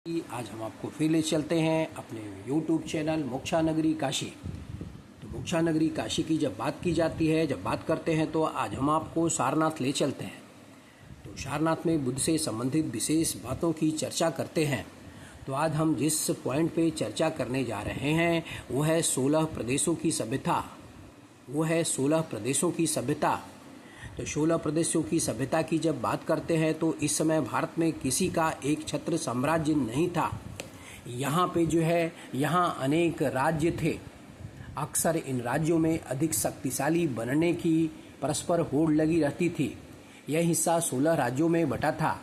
आज हम आपको फिर ले चलते हैं अपने YouTube चैनल मोक्षा नगरी काशी। तो मोक्षा नगरी काशी की जब बात की जाती है, जब बात करते हैं, तो आज हम आपको सारनाथ ले चलते हैं। तो सारनाथ में बुद्ध से संबंधित विशेष बातों की चर्चा करते हैं। तो आज हम जिस पॉइंट पे चर्चा करने जा रहे हैं वो है 16 प्रदेशों की सभ्यता। तो 16 प्रदेशों की सभ्यता की जब बात करते हैं तो इस समय भारत में किसी का एक छत्र साम्राज्य नहीं था। यहाँ पे यहाँ अनेक राज्य थे। अक्सर इन राज्यों में अधिक शक्तिशाली बनने की परस्पर होड़ लगी रहती थी। यह हिस्सा 16 राज्यों में बटा था।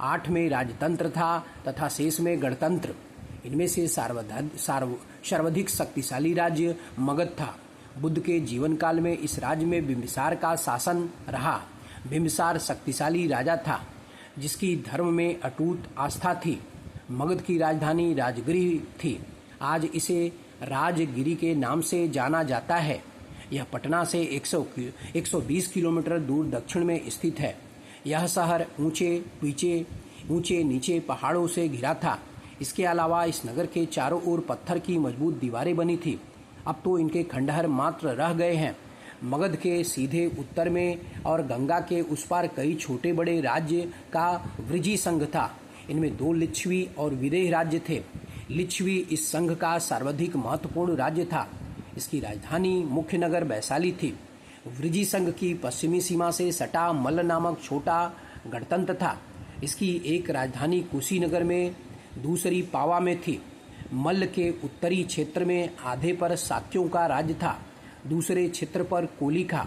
8 में राजतंत्र था तथा शेष में गणतंत्र। इनमें से सर्वाधिक शक्तिशाली राज्य मगध था। बुद्ध के जीवन काल में इस राज्य में बिंबिसार का शासन रहा। बिंबिसार शक्तिशाली राजा था जिसकी धर्म में अटूट आस्था थी। मगध की राजधानी राजगिरी थी। आज इसे राजगिरी के नाम से जाना जाता है। यह पटना से 120 किलोमीटर दूर दक्षिण में स्थित है। यह शहर ऊंचे नीचे पहाड़ों से घिरा था। इसके अलावा इस नगर के चारों ओर पत्थर की मजबूत दीवारें बनी थी। अब तो इनके खंडहर मात्र रह गए हैं। मगध के सीधे उत्तर में और गंगा के उस पार कई छोटे बड़े राज्य का वृजी संघ था। इनमें 2 लिच्छवी और विदेह राज्य थे। लिच्छवी इस संघ का सर्वाधिक महत्वपूर्ण राज्य था। इसकी राजधानी मुख्य नगर वैशाली थी। वृजी संघ की पश्चिमी सीमा से सटा मल्ल नामक छोटा गणतंत्र था। इसकी एक राजधानी कुशीनगर में, दूसरी पावा में थी। मल्ल के उत्तरी क्षेत्र में आधे पर शाक्यों का राज्य था, दूसरे क्षेत्र पर कोली का।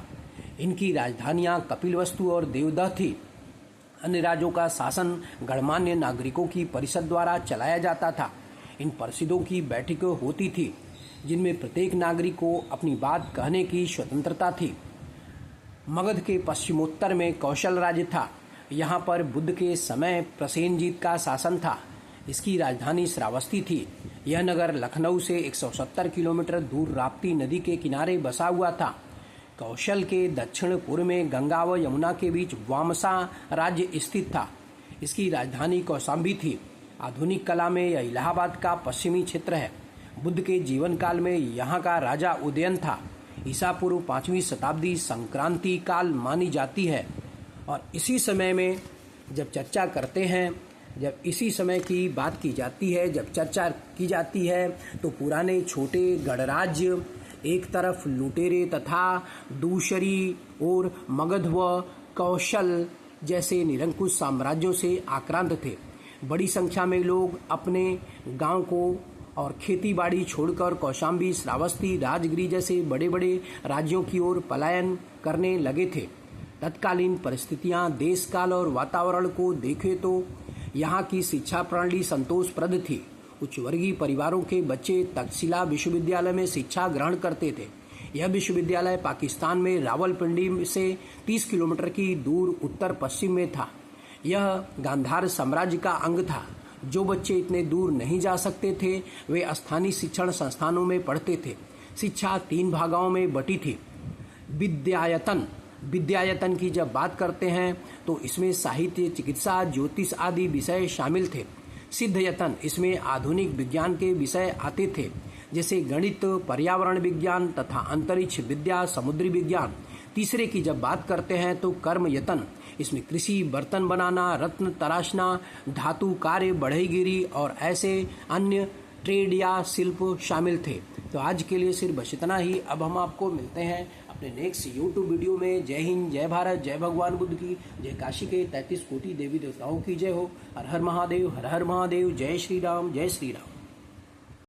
इनकी राजधानियां कपिलवस्तु और देवदह थी। अन्य राज्यों का शासन गणमान्य नागरिकों की परिषद द्वारा चलाया जाता था। इन परिषदों की बैठकें होती थी जिनमें प्रत्येक नागरिक को अपनी बात कहने की स्वतंत्रता थी। मगध के पश्चिमोत्तर में कौशल राज्य था। यहाँ पर बुद्ध के समय प्रसेनजीत का शासन था। इसकी राजधानी श्रावस्ती थी। यह नगर लखनऊ से 170 किलोमीटर दूर राप्ती नदी के किनारे बसा हुआ था। कौशल के दक्षिण पूर्व में गंगा व यमुना के बीच वामसा राज्य स्थित था। इसकी राजधानी कौशाम्बी थी। आधुनिक कला में यह इलाहाबाद का पश्चिमी क्षेत्र है। बुद्ध के जीवन काल में यहाँ का राजा उदयन था। ईसा पूर्व 5वीं शताब्दी संक्रांति काल मानी जाती है। और इसी समय में जब इसी समय की बात की जाती है, जब चर्चा की जाती है, तो पुराने छोटे गणराज्य एक तरफ लुटेरे तथा दूसरी ओर मगध व कौशल जैसे निरंकुश साम्राज्यों से आक्रांत थे। बड़ी संख्या में लोग अपने गांव को और खेती बाड़ी छोड़कर कौशाम्बी, श्रावस्ती, राजगिरी जैसे बड़े बड़े राज्यों की ओर पलायन करने लगे थे। तत्कालीन परिस्थितियां, देश काल और वातावरण को देखें तो यहाँ की शिक्षा प्रणाली संतोषप्रद थी। उच्च वर्गीय परिवारों के बच्चे तक्षशिला विश्वविद्यालय में शिक्षा ग्रहण करते थे। यह विश्वविद्यालय पाकिस्तान में रावलपिंडी से 30 किलोमीटर की दूर उत्तर पश्चिम में था। यह गांधार साम्राज्य का अंग था। जो बच्चे इतने दूर नहीं जा सकते थे वे स्थानीय शिक्षण संस्थानों में पढ़ते थे। शिक्षा 3 भागों में बटी थी। विद्यायतन की जब बात करते हैं तो इसमें साहित्य, चिकित्सा, ज्योतिष आदि विषय शामिल थे। सिद्धयतन, इसमें आधुनिक विज्ञान के विषय आते थे जैसे गणित, पर्यावरण विज्ञान तथा अंतरिक्ष विद्या, समुद्री विज्ञान। तीसरे की जब बात करते हैं तो कर्मयतन, इसमें कृषि, बर्तन बनाना, रत्न तराशना, धातु कार्य, बढ़ईगिरी और ऐसे अन्य ट्रेड या शिल्प शामिल थे। तो आज के लिए सिर्फ बस इतना ही। अब हम आपको मिलते हैं अपने नेक्स्ट YouTube वीडियो में। जय हिंद, जय भारत, जय भगवान बुद्ध की, जय काशी के 33 कोटि देवी देवताओं की जय हो। हर हर महादेव, हर हर महादेव, जय श्री राम, जय श्री राम।